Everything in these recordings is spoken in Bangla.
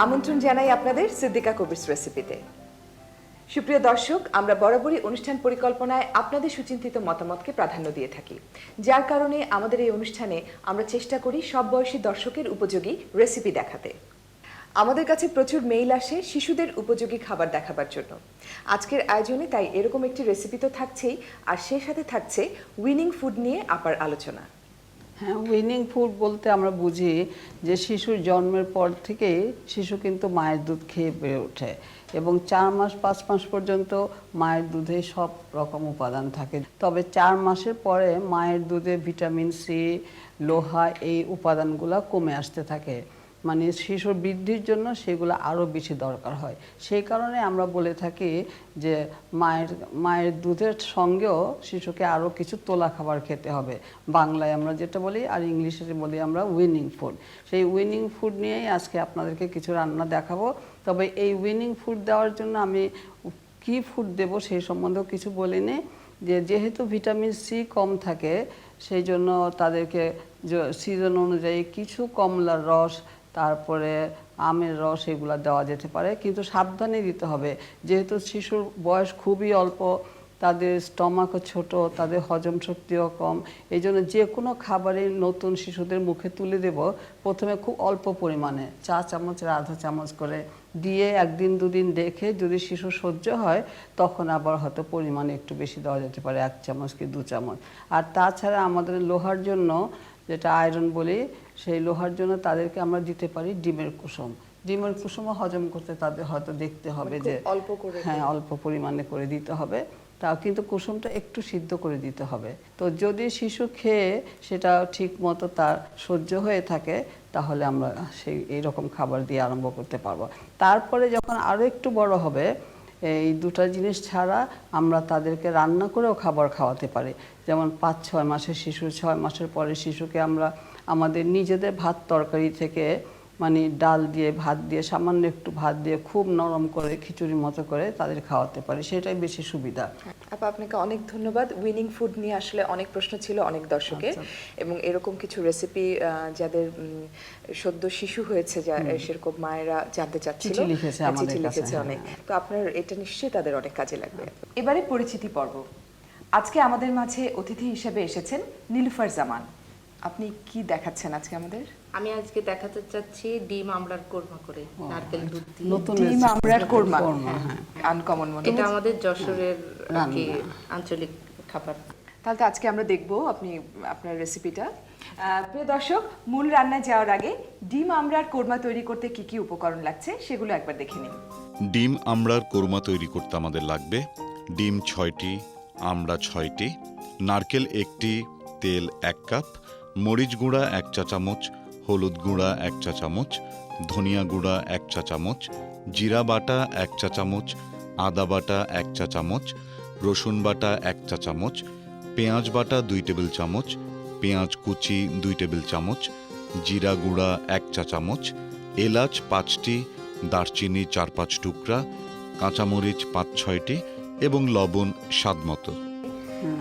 আমন্ত্রণ জানাই আপনাদের সিদ্দিকা কবির রেসিপিতে। সুপ্রিয় দর্শক, আমরা বরাবরই অনুষ্ঠান পরিকল্পনায় আপনাদের সুচিন্তিত মতামতকে প্রাধান্য দিয়ে থাকি, যার কারণে আমাদের এই অনুষ্ঠানে আমরা চেষ্টা করি সব বয়সী দর্শকের উপযোগী রেসিপি দেখাতে। আমাদের কাছে প্রচুর মেইল আসে শিশুদের উপযোগী খাবার দেখাবার জন্য। আজকের আয়োজনে তাই এরকম একটি রেসিপি তো থাকছেই, আর সেই সাথে থাকছে উইনিং ফুড নিয়ে আপার আলোচনা। হ্যাঁ, উইনিং ফুড বলতে আমরা বুঝি যে শিশুর জন্মের পর থেকে শিশু কিন্তু মায়ের দুধ খেয়ে বেড়ে ওঠে এবং 4 মাস 5 মাস পর্যন্ত মায়ের দুধে সব রকম উপাদান থাকে। তবে 4 মাসের পরে মায়ের দুধে ভিটামিন সি, লোহা এই উপাদানগুলো কমে আসতে থাকে, মানে শিশুর বৃদ্ধির জন্য সেগুলো আরও বেশি দরকার হয়। সেই কারণে আমরা বলে থাকি যে মায়ের দুধের সঙ্গেও শিশুকে আরও কিছু তোলা খাবার খেতে হবে। বাংলায় আমরা যেটা বলি, আর ইংলিশে বলি আমরা উইনিং ফুড। সেই উইনিং ফুড নিয়েই আজকে আপনাদেরকে কিছু রান্না দেখাবো। তবে এই উইনিং ফুড দেওয়ার জন্য আমি কি ফুড দেব সেই সম্বন্ধেও কিছু বলিনি। যেহেতু ভিটামিন সি কম থাকে, সেই জন্য তাদেরকে সিজন অনুযায়ী কিছু কমলার রস, তারপরে আমের রস এগুলো দেওয়া যেতে পারে, কিন্তু সাবধানে দিতে হবে। যেহেতু শিশুর বয়স খুবই অল্প, তাদের স্টমাকও ছোট, তাদের হজম শক্তিও কম, এই জন্য যে কোনো খাবারই নতুন শিশুদের মুখে তুলে দেব প্রথমে খুব অল্প পরিমাণে, 4 চামচের আধা চামচ করে দিয়ে 1 দিন 2 দিন দেখে যদি শিশু সহ্য হয় তখন আবার হয়তো পরিমাণে একটু বেশি দেওয়া যেতে পারে, 1 চামচ কি 2 চামচ। আর তাছাড়া আমাদের লোহার জন্য, যেটা আয়রন বলি, সেই লোহার জন্য তাদেরকে আমরা দিতে পারি ডিমের কুসুম। ডিমের কুসুমও হজম করতে তাদের হয়তো দেখতে হবে যে অল্প করে, হ্যাঁ অল্প পরিমাণে করে দিতে হবে, তাও কিন্তু কুসুমটা একটু সিদ্ধ করে দিতে হবে। তো যদি শিশু খেয়ে সেটা ঠিক মতো তার সহ্য হয়ে থাকে তাহলে আমরা সেই এইরকম খাবার দিয়ে আরম্ভ করতে পারবো। তারপরে যখন আরও একটু বড় হবে, এই দুটো জিনিস ছাড়া আমরা তাদেরকে রান্না করেও খাবার খাওয়াতে পারি। যেমন 5-6 মাসের শিশু, 6 মাসের পরে শিশুকে আমরা আমাদের নিজেদের ভাত তরকারি থেকে, মানে ডাল দিয়ে ভাত দিয়ে, সামান্য একটু ভাত দিয়ে খুব নরম করে খিচুড়ির মতো করে তাদের খাওয়াতে পারি, সেটাই বেশি সুবিধা। আপা, আপনাকে অনেক ধন্যবাদ। উইনিং ফুড নিয়ে আসলে অনেক প্রশ্ন ছিল অনেক দর্শকের, এবং এরকম কিছু রেসিপি যাদের সদ্য শিশু হয়েছে, সেরকম মায়েরা জানতে চাচ্ছিল, চিঠি লিখেছে অনেক। তো আপনার এটা নিশ্চয়ই তাদের অনেক কাজে লাগবে। এবারে পরিচিতি পর্ব। আজকে আমাদের মাঝে অতিথি হিসেবে এসেছেন নীলুফার জামান। আপনি কি দেখাচ্ছেন আজকে আমাদের? আমি আজকে দেখাতে চাচ্ছি ডিম আমড়ার কোরমা করে, নারকেল দুধ দিয়ে ডিম আমড়ার কোরমা। আনকমন মনে, এটা আমাদের যশোরের আঞ্চলিক খাবার। তাহলে আজকে আমরা দেখব আপনি আপনার রেসিপিটা। প্রিয় দর্শক, মূল রান্নায় যাওয়ার আগে ডিম আমড়ার কোরমা তৈরি করতে কি কি উপকরণ লাগছে সেগুলো একবার দেখে নিন। ডিম আমড়ার কোরমা তৈরি করতে আমাদের লাগবে ডিম 6টি, আমড়া 6টি, নারকেল 1টি, তেল 1 কাপ, মরিচ গুঁড়া 1 চা চামচ, হলুদ গুঁড়া 1 চা চামচ, ধনিয়া গুঁড়া 1 চা চামচ, জিরা বাটা 1 চা চামচ, আদা বাটা 1 চা চামচ, রসুন বাটা 1 চা চামচ, পেঁয়াজ বাটা 2 টেবিল চামচ, পেঁয়াজ কুচি 2 টেবিল চামচ, জিরা গুঁড়া 1 চা চামচ, এলাচ 5টি, দারচিনি 4-5 টুকরা, কাঁচামরিচ 5-6টি এবং লবণ স্বাদ মতো।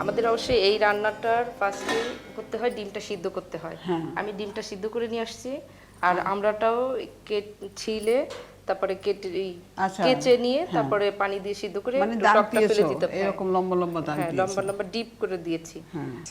আমাদের অবশ্যই এই রান্নাটার ফার্স্টে করতে হয়, ডিমটা সিদ্ধ করতে হয়। আমি ডিমটা সিদ্ধ করে নিয়ে আসছি, আর আমড়াটাও ছিলে তারপরে কেচে নিয়ে তারপরে পানি দিয়ে সিদ্ধ করে টকটা ফেলে দিতে হবে, এরকম লম্বা লম্বা দাগ দিয়ে লম্বা লম্বা ডিপ করে দিয়েছি।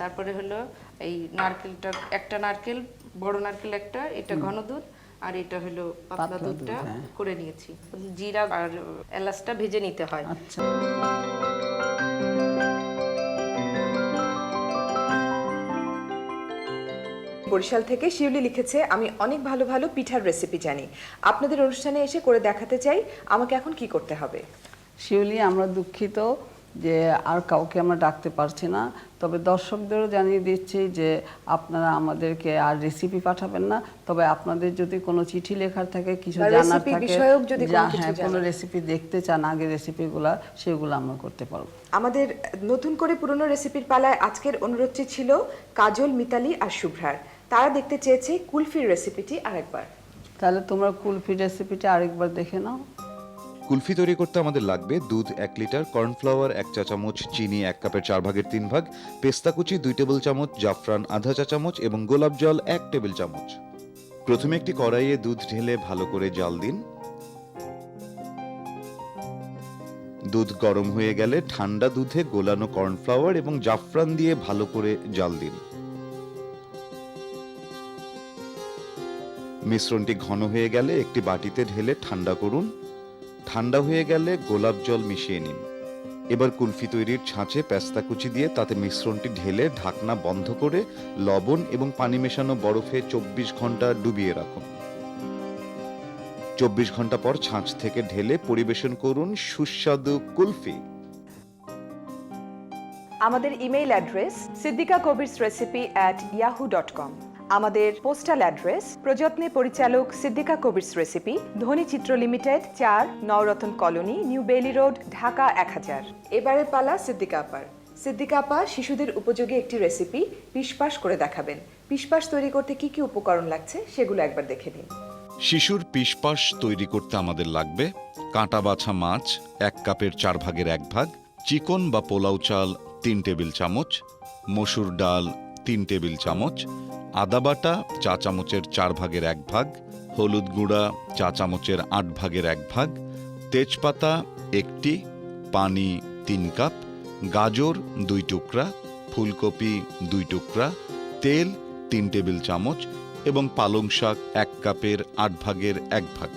তারপরে হলো এই নারকেলটা, একটা নারকেল, বড় নারকেল একটা, এটা ঘন দুধ, আর এটা হলো পাতলা দুধটা করে নিয়েছি। জিরা আর এলাচটা ভেজে নিতে হয়। আচ্ছা, বরিশাল থেকে শিউলি লিখেছে, আমি অনেক ভালো ভালো পিঠার রেসিপি জানি, আপনাদের অনুষ্ঠানে এসে করে দেখাতে চাই, আমাকে এখন কি করতে হবে? শিউলি, আমরা দুঃখিত যে আর কাউকে আমরা ডাকতে পারছি না, তবে দর্শকদেরও জানিয়ে দিচ্ছি যে আপনারা আমাদেরকে আর রেসিপি পাঠাবেন না, তবে আপনাদের যদি কোনো চিঠি লেখার থাকে, কিছু জানার থাকে, কোনো রেসিপি দেখতে চান আগে রেসিপিগুলো, সেগুলো আমরা করতে পারবো। আমাদের নতুন করে পুরনো রেসিপির পালায় আজকের অনুরোধটি ছিল কাজল, মিতালি আর শুভ্রার। তারা দেখতে চেয়েছে কুলফির রেসিপিটি আরেকবার। তাহলে তোমরা কুলফির রেসিপিটা আরেকবার দেখে নাও। কুলফি তৈরি করতে আমাদের লাগবে দুধ 1 লিটার, কর্নফ্লাওয়ার 1 চা চামচ, চিনি 1 কাপের 4/3 ভাগ, পেস্তা কুচি 2 টেবিল চামচ, জাফরান আধা চা চামচ এবং গোলাপ জল 1 টেবিল চামচ। প্রথমে একটি কড়াইয়ে দুধ ঢেলে ভালো করে জাল দিন। দুধ গরম হয়ে গেলে ঠান্ডা দুধে গোলানো কর্নফ্লাওয়ার এবং জাফরান দিয়ে ভালো করে জাল দিন। মিশ্রণটি ঘন হয়ে গেলে একটি বাটিতে ঢেলে ঠান্ডা করুন। ঠান্ডা হয়ে গেলে গোলাপ জল মিশিয়ে নিন। এবার কুলফি তৈরির ছাঁচে পেস্তা কুচি দিয়ে তাতে মিশ্রণটি ঢেলে ঢাকনা বন্ধ করে লবণ এবং পানি মেশানো বরফে 24 ঘন্টা ডুবিয়ে রাখুন। 24 ঘন্টা পর ছাঁচ থেকে ঢেলে পরিবেশন করুন সুস্বাদু কুলফি। আমাদের ইমেইল অ্যাড্রেস siddikakobirsrecipe@yahoo.com। আমাদের পোস্টাল অ্যাড্রেস প্রযত্নে পরিচালক Siddika Kabirs recipe, Dhwani Chitra limited, 4 Nawratan colony, New Bailey Road, Dhaka 1000। এবারের পালা সিদ্দিকা আপার। সিদ্দিকা আপা শিশুদের উপযোগী একটি রেসিপি পিশপাশ করে দেখাবেন। পিশপাশ তৈরি করতে কি কি উপকরণ লাগছে সেগুলো একবার দেখে নিন। শিশুর পিশপাশ তৈরি করতে আমাদের লাগবে কাঁটা বাছা মাছ 1 কাপের 4 ভাগের 1 ভাগ, চিকন বা পোলাও চাল 3 টেবিল চামচ, মসুর ডাল 3 টেবিল চামচ, আদা বাটা চা চামচের 4 ভাগের 1 ভাগ, হলুদ গুঁড়া চা চামচের 8 ভাগের 1 ভাগ, তেজপাতা 1টি, পানি 3 কাপ, গাজর 2 টুকরা, ফুলকপি 2 টুকরা, তেল 3 টেবিল চামচ এবং পালং শাক 1 কাপের 8 ভাগের 1 ভাগ।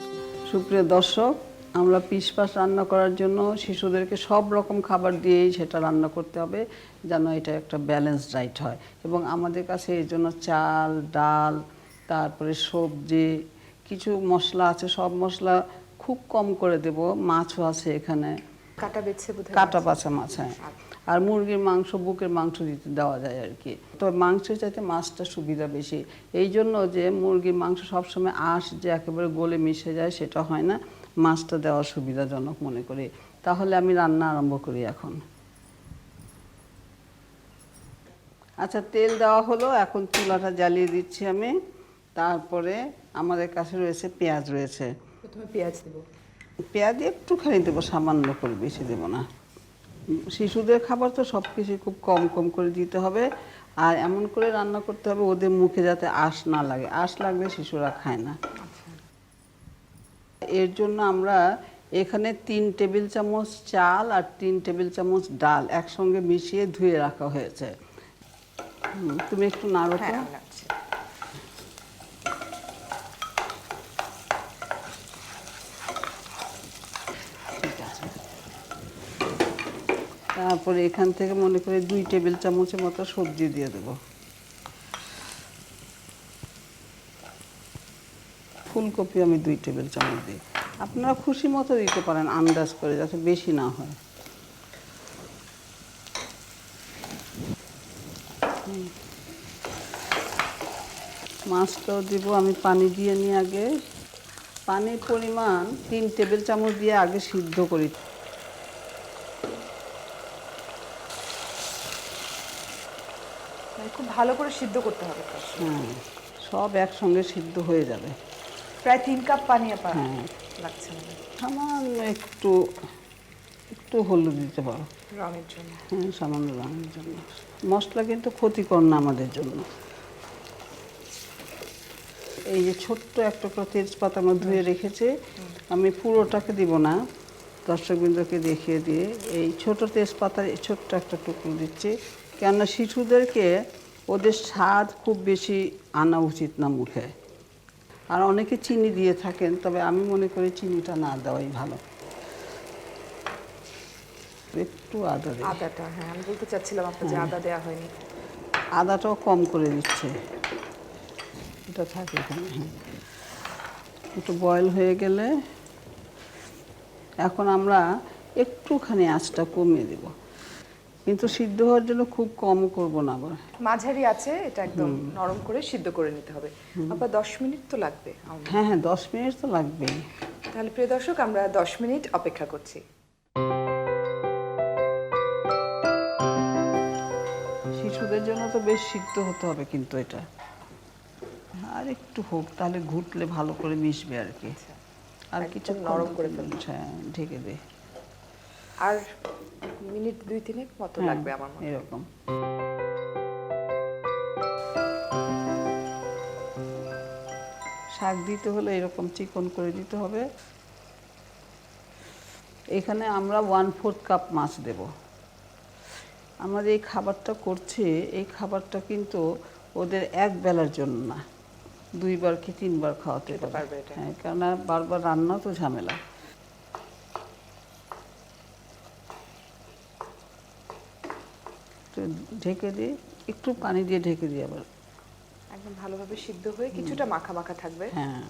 সুপ্রিয় দর্শক, আমরা পিশপাশ রান্না করার জন্য শিশুদেরকে সব রকম খাবার দিয়েই সেটা রান্না করতে হবে যেন এটা একটা ব্যালেন্স ডায়েট হয়। এবং আমাদের কাছে এর জন্য চাল, ডাল, তারপরে সবজি, কিছু মশলা আছে, সব মশলা খুব কম করে দেব। মাছও আছে এখানে, কাটা বাছা মাছ। হ্যাঁ, আর মুরগির মাংস, বুকের মাংস দিতে দেওয়া যায় আর কি। তো মাংসের চাইতে মাছটা সুবিধা বেশি, এই জন্য যে মুরগির মাংস সবসময় আঁশ যে একেবারে গলে মিশে যায় সেটা হয় না, মাছটা দেওয়া সুবিধাজনক মনে করি। তাহলে আমি রান্না আরম্ভ করি এখন। আচ্ছা, তেল দেওয়া হলো, এখন চুলাটা জ্বালিয়ে দিচ্ছি আমি। তারপরে আমাদের কাছে রয়েছে পেঁয়াজ রয়েছে। প্রথমে পেঁয়াজ দেব। পেঁয়াজ একটুখানি দেবো, সামান্য করে, বেশি দেবো না। শিশুদের খাবার তো সব কিছু খুব কম কম করে দিতে হবে, আর এমন করে রান্না করতে হবে ওদের মুখে যাতে আঁশ না লাগে। আঁশ লাগলে শিশুরা খায় না। এর জন্য আমরা এখানে 3 টেবিল চামচ চাল আর 3 টেবিল চামচ ডাল একসঙ্গে মিশিয়ে ধুয়ে রাখা হয়েছে। তুমি একটু নাড়ো তো। ঠিক আছে। তারপরে এখান থেকে মনে করে 2 টেবিল চামচের মতো সবজি দিয়ে দেবো। ফুলকপি আমি 2 টেবিল চামচ দিই। আপনারা খুশি মতো দিতে পারেন, আন্দাজ করে, যাতে বেশি না হয়। মাছটাও দিব, আমি পানি দিয়ে নিই আগে। পানির পরিমাণ 3 টেবিল চামচ দিয়ে আগে সিদ্ধ করি। খুব ভালো করে সিদ্ধ করতে হবে। হ্যাঁ, সব একসঙ্গে সিদ্ধ হয়ে যাবে। প্রায় 3 কাপ পানি আপা লাগছে। সামান্য একটু হলুদ দিতে পারো রঙের জন্য। হ্যাঁ, সামান্য রঙের জন্য। মশলা কিন্তু ক্ষতিকর না আমাদের জন্য। এই যে ছোট্ট একটা করে তেজপাতা আমরা ধুয়ে রেখেছি, আমি পুরোটাকে দিব না, দর্শকবৃন্দকে দেখিয়ে দিয়ে এই ছোট তেজপাতার ছোট্ট একটা টুকরো দিচ্ছি। কেননা শিশুদেরকে ওদের স্বাদ খুব বেশি আনা উচিত না মুখে। আর অনেকে চিনি দিয়ে থাকেন, তবে আমি মনে করি চিনিটা না দেওয়াই ভালো। একটু আদা দিই। আদাটা, হ্যাঁ আমি বলতে চাচ্ছিলাম আপনার যে আদা দেওয়া হয়নি। আদাটাও কম করে দিচ্ছে, এটা থাকে এখানে। হ্যাঁ, একটু বয়েল হয়ে গেলে এখন আমরা একটুখানি আঁচটা কমিয়ে দেব, কিন্তু সিদ্ধ হওয়ার জন্য খুব কম করব না। আবার মাঝারি আছে, এটা একদম নরম করে সিদ্ধ করে নিতে হবে। আবার 10 মিনিট তো লাগবে। হ্যাঁ হ্যাঁ, 10 মিনিট তো লাগবেই। তাহলে প্রিয় দর্শক, আমরা 10 মিনিট অপেক্ষা করছি। শিশুদের জন্য তো বেশ সিদ্ধ হতে হবে, কিন্তু এটা আর একটু হোক, তাহলে ঘুটলে ভালো করে মিশবে আর কি। আর কিছু নরম করে ফেলবো। হ্যাঁ, ঢেকে দে। আর মিনিট 2-3 মতো লাগবে আমার মনে হয়। এরকম। শাক দিতে হলে এরকম চিকন করে দিতে হবে। এখানে আমরা 1/4 কাপ মাছ দেব। আমরা যে এই খাবারটা করছি, এই খাবারটা কিন্তু ওদের এক বেলার জন্য না, 2 বার কি 3 বার খাওয়াতে পারবে। হ্যাঁ, কেননা বারবার রান্না তো ঝামেলা। তো ঢেকে দিই, একটু পানি দিয়ে ঢেকে দিই, আবার একদম ভালোভাবে সিদ্ধ হয়ে কিছুটা মাখা মাখা থাকবে। হ্যাঁ,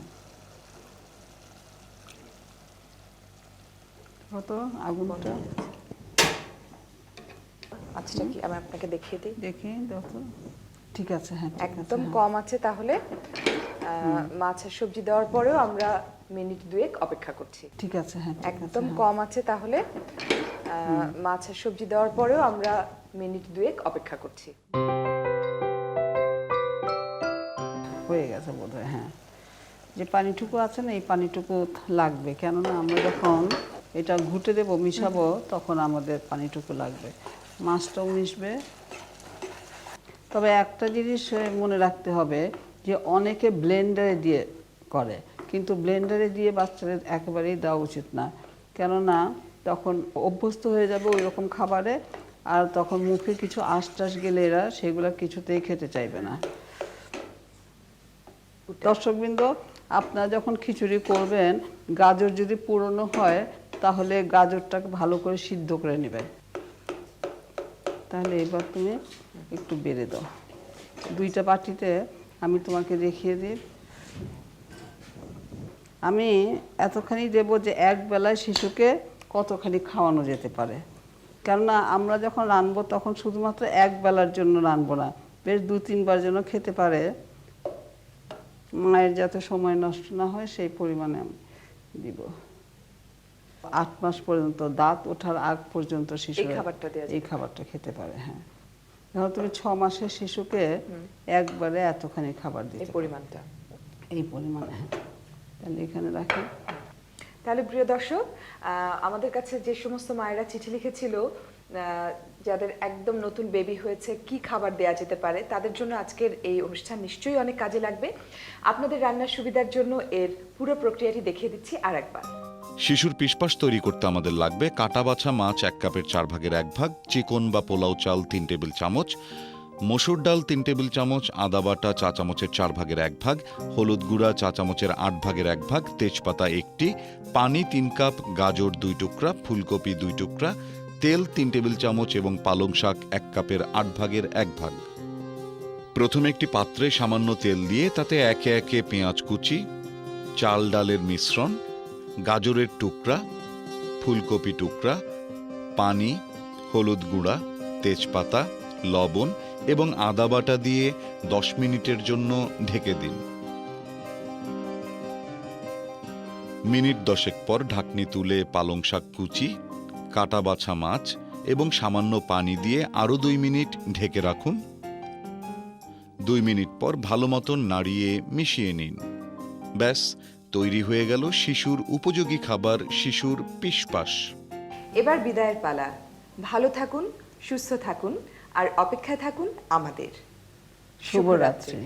কত আগুনটা আচ্ছা, কি আমি আপনাকে দেখিয়ে দিই? দেখি, দেখো ঠিক আছে। হ্যাঁ, একদম কম আছে। তাহলে মাছ আর সবজি দেওয়ার পরেও আমরা মিনিট 2 অপেক্ষা করছি। ঠিক আছে। হ্যাঁ, একদম কম আছে। তাহলে মাছ আর সবজি দেওয়ার পরেও আমরা মিনিট 2 অপেক্ষা করছি। হয়ে গেছে বোধহয়। হ্যাঁ, যে পানিটুকু আছে না, এই পানিটুকু লাগবে, কেননা আমরা যখন এটা ঘুটে দেবো, মিশাবো, তখন আমাদের পানিটুকু লাগবে। মাছটাও মিশবে। তবে একটা জিনিস মনে রাখতে হবে যে অনেকে ব্লেন্ডারে দিয়ে করে, কিন্তু ব্লেন্ডারে দিয়ে বাচ্চাদের একেবারেই দেওয়া উচিত না, কেননা তখন অভ্যস্ত হয়ে যাবে ওই রকম খাবারে, আর তখন মুখে কিছু আঁশ গেলে এরা সেগুলো কিছুতেই খেতে চাইবে না। দর্শকবৃন্দ, আপনারা যখন খিচুড়ি করবেন, গাজর যদি পুরনো হয় তাহলে গাজরটাকে ভালো করে সিদ্ধ করে নেবেন। তাহলে এবার তুমি একটু বেড়ে দাও। 2টা বাটিতে আমি তোমাকে দেখিয়ে দিই। আমি এতখানি দেব যে এক বেলায় শিশুকে কতখানি খাওয়ানো যেতে পারে, কেননা আমরা যখন রানবো তখন শুধুমাত্র এক বেলার জন্য রানবো না, বেশ 2-3 বার যেন খেতে পারে, মায়ের যাতে সময় নষ্ট না হয় সেই পরিমাণে আমি দিব। 8 মাস পর্যন্ত, দাঁত ওঠার আগ পর্যন্ত শিশু এই খাবারটা খেতে পারে। হ্যাঁ, ধরো তুমি 6 মাসের শিশুকে একবারে এতখানি খাবার দিতে, এই পরিমাণে। হ্যাঁ, তাহলে এখানে রাখি। তাহলে প্রিয় দর্শক, আমাদের কাছে যে সমস্ত মায়েরা চিঠি লিখেছিল যাদের একদম নতুন বেবি হয়েছে, কি খাবার দেয়া যেতে পারে, তাদের জন্য আজকের এই অনুষ্ঠান নিশ্চয়ই অনেক কাজে লাগবে। আপনাদের রান্নার সুবিধার জন্য এর পুরো প্রক্রিয়াটি দেখিয়ে দিচ্ছি আরেকবার। শিশুর পিশপাশ তৈরি করতে আমাদের লাগবে কাটা বাছা মাছ 1 কাপের 4/1 ভাগ, চিকন বা পোলাও চাল 3 টেবিল চামচ, মসুর ডাল 3 টেবিল চামচ, আদা বাটা চা চামচের 4/1 ভাগ, হলুদ গুঁড়া চা চামচের 8/1 ভাগ, তেজপাতা 1টি, পানি 3 কাপ, গাজর 2 টুকরা, ফুলকপি 2 টুকরা, তেল 3 টেবিল চামচ এবং পালং শাক 1 কাপের 8/1 ভাগ। প্রথমে একটি পাত্রে সামান্য তেল দিয়ে তাতে একে একে পেঁয়াজ কুচি, চাল ডালের মিশ্রণ, গাজরের টুকরা, ফুলকপি টুকরা, পানি, হলুদ গুঁড়া, তেজপাতা, লবণ এবং আদা বাটা দিয়ে 10 মিনিটের জন্য ঢেকে দিন। মিনিট 10 পর ঢাকনি তুলে পালং শাক কুচি, কাটা বাছা মাছ এবং সামান্য পানি দিয়ে আরও 2 মিনিট ঢেকে রাখুন। 2 মিনিট পর ভালো মতন নাড়িয়ে মিশিয়ে নিন। ব্যাস, তৈরি হয়ে গেল শিশুর উপযোগী খাবার, শিশুর পিশপাশ। এবার বিদায়ের পালা। ভালো থাকুন, সুস্থ থাকুন আর অপেক্ষায় থাকুন আমাদের। শুভরাত্রি।